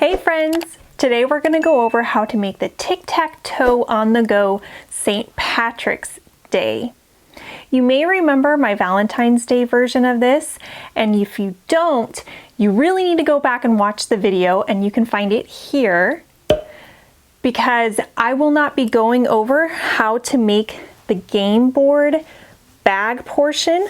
Hey friends! Today we're going to go over how to make the Tic Tac Toe on the go St. Patrick's Day. You may remember my Valentine's Day version of this, and if you don't, you really need to go back and watch the video, and you can find it here because I will not be going over how to make the game board bag portion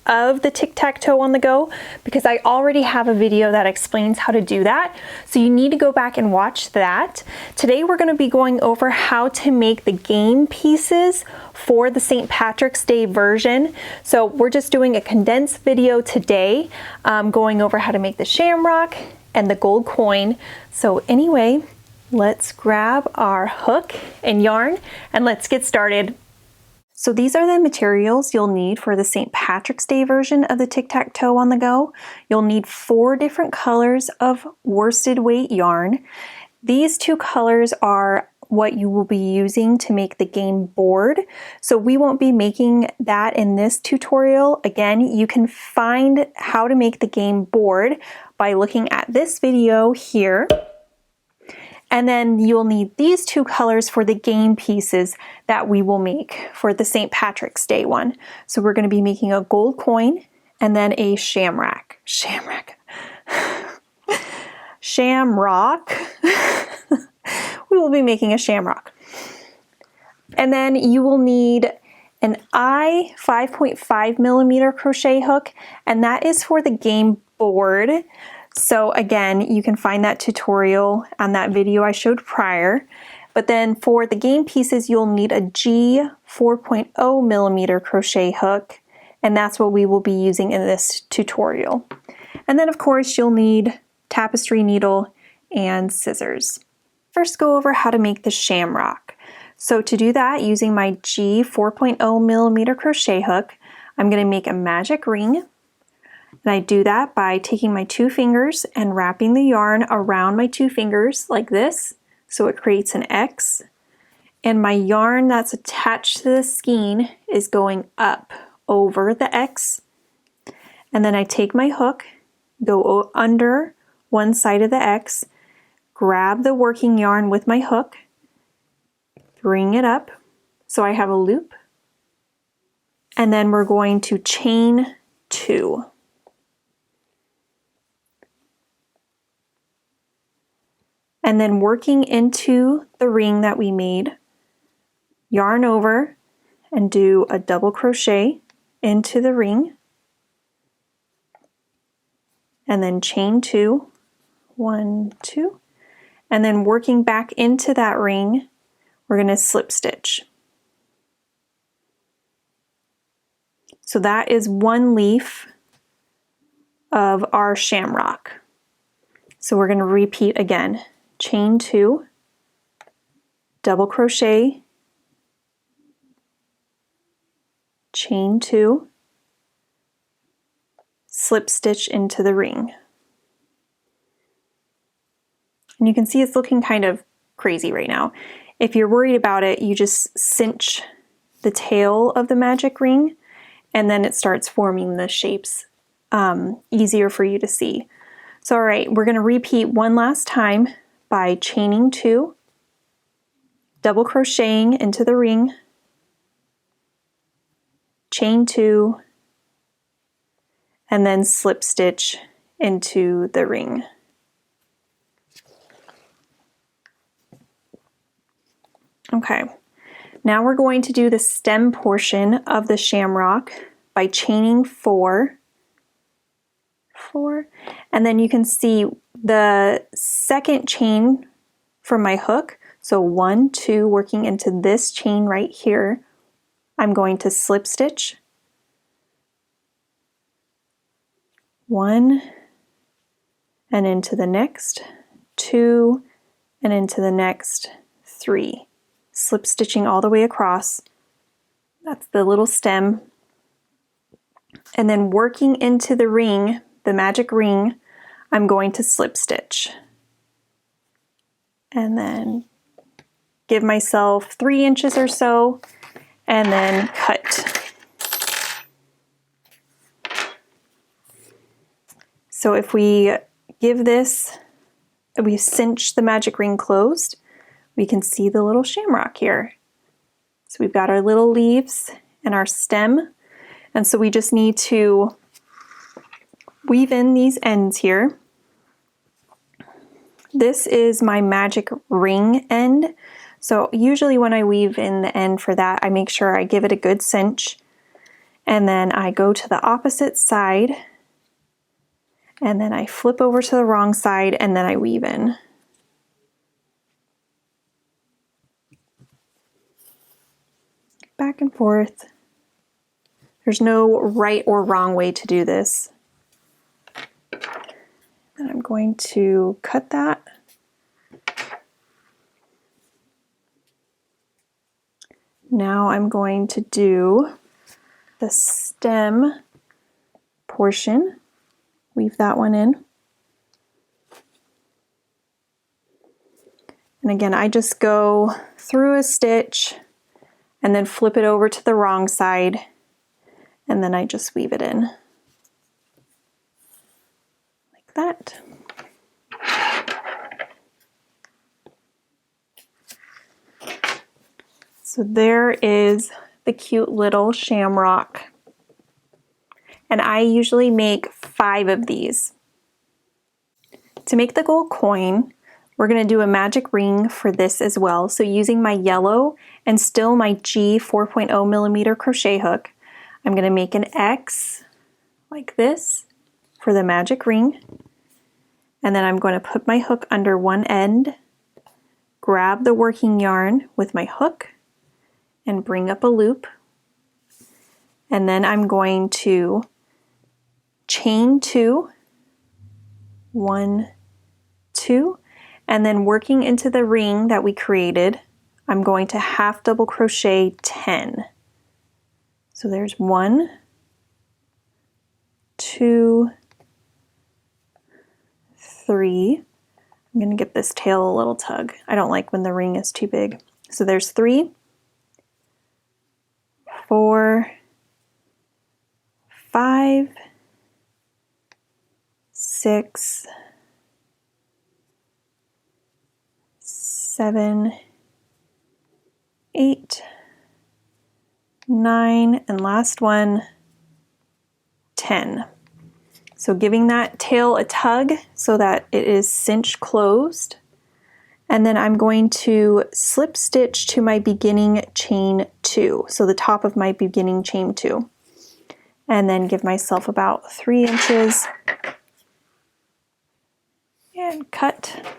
of the Tic Tac Toe on the go because I already have a video that explains how to do that. So you need to go back and watch that. Today we're going to be going over how to make the game pieces for the St. Patrick's Day version. So we're just doing a condensed video today, going over how to make the shamrock and the gold coin. So anyway, let's grab our hook and yarn and let's get started. So these are the materials you'll need for the St. Patrick's Day version of the Tic Tac Toe on the go. You'll need 4 different colors of worsted weight yarn. These 2 colors are what you will be using to make the game board. So we won't be making that in this tutorial. Again, you can find how to make the game board by looking at this video here. And then you'll need these 2 colors for the game pieces that we will make for the St. Patrick's Day one. So we're going to be making a gold coin and then a shamrock. We will be making a shamrock. And then you will need an I 5.5 millimeter crochet hook, and that is for the game board. So again, you can find that tutorial on that video I showed prior. But then for the game pieces, you'll need a G 4.0 millimeter crochet hook, and that's what we will be using in this tutorial. And then of course, you'll need tapestry needle and scissors. First, go over how to make the shamrock. So to do that, using my G 4.0 millimeter crochet hook, I'm going to make a magic ring. And I do that by taking my 2 fingers and wrapping the yarn around my 2 fingers like this, so it creates an X. And my yarn that's attached to the skein is going up over the X. And then I take my hook, go under one side of the X, grab the working yarn with my hook, bring it up so I have a loop, and then we're going to chain 2. And then working into the ring that we made, yarn over and do a double crochet into the ring, and then chain 2, 1, 2, and then working back into that ring, we're going to slip stitch. So that is 1 leaf of our shamrock. So we're going to repeat again. Chain 2, double crochet, chain 2, slip stitch into the ring. And you can see it's looking kind of crazy right now. If you're worried about it, you just cinch the tail of the magic ring and then it starts forming the shapes easier for you to see. So all right, we're going to repeat one last time by chaining 2, double crocheting into the ring, chain 2, and then slip stitch into the ring. Okay, now we're going to do the stem portion of the shamrock by chaining 4, and then you can see the second chain from my hook, so 1, 2, working into this chain right here, I'm going to slip stitch 1 and into the next 2 and into the next 3, slip stitching all the way across. That's the little stem, and then working into the ring, the magic ring, I'm going to slip stitch and then give myself 3 inches or so and then cut. So if we give this we cinch the magic ring closed, we can see the little shamrock here. So we've got our little leaves and our stem, and so we just need to weave in these ends here. This is my magic ring end, so usually when I weave in the end for that, I make sure I give it a good cinch, and then I go to the opposite side, and then I flip over to the wrong side, and then I weave in. Back and forth. There's no right or wrong way to do this. And I'm going to cut that. Now I'm going to do the stem portion. Weave that one in. And again, I just go through a stitch and then flip it over to the wrong side, and then I just weave it in like that. So there is the cute little shamrock. And I usually make 5 of these. To make the gold coin, we're going to do a magic ring for this as well. So using my yellow and still my G 4.0 millimeter crochet hook, I'm going to make an X like this for the magic ring. And then I'm going to put my hook under one end, grab the working yarn with my hook, and bring up a loop. And then I'm going to chain 2, 1, 2, and then working into the ring that we created, I'm going to half double crochet 10. So there's 1, 2, 3. I'm going to give this tail a little tug. I don't like when the ring is too big. So there's 3, 4, 5, 6, 7, 8, 9, and last one, 10. So giving that tail a tug so that it is cinch closed. And then I'm going to slip stitch to my beginning chain 2. So the top of my beginning chain 2. And then give myself about 3 inches and cut.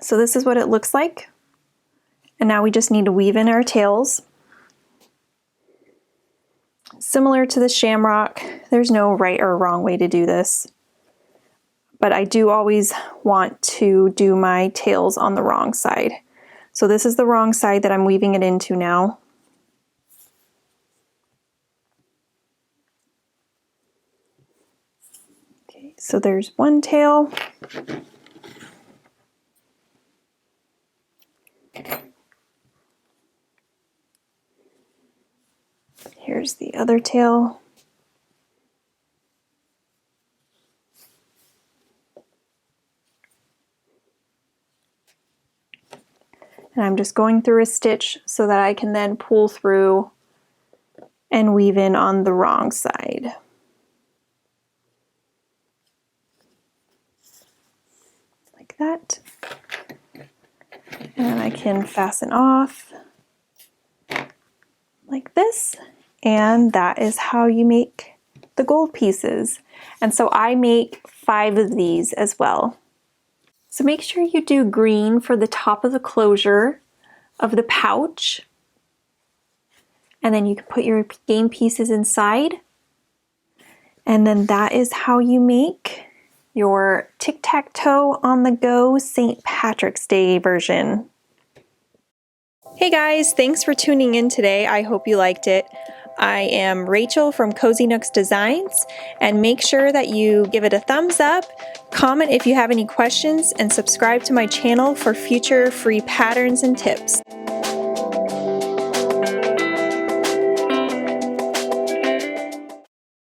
So this is what it looks like. And now we just need to weave in our tails. Similar to the shamrock, there's no right or wrong way to do this. But I do always want to do my tails on the wrong side. So this is the wrong side that I'm weaving it into now. Okay, so there's one tail. Here's the other tail. And I'm just going through a stitch so that I can then pull through and weave in on the wrong side. Like that. And I can fasten off like this. And that is how you make the gold pieces. And so I make 5 of these as well. So make sure you do green for the top of the closure of the pouch. And then you can put your game pieces inside. And then that is how you make your Tic Tac Toe on the go St. Patrick's Day version. Hey guys, thanks for tuning in today. I hope you liked it. I am Rachel from Cozy Nooks Designs, and make sure that you give it a thumbs up, comment if you have any questions, and subscribe to my channel for future free patterns and tips.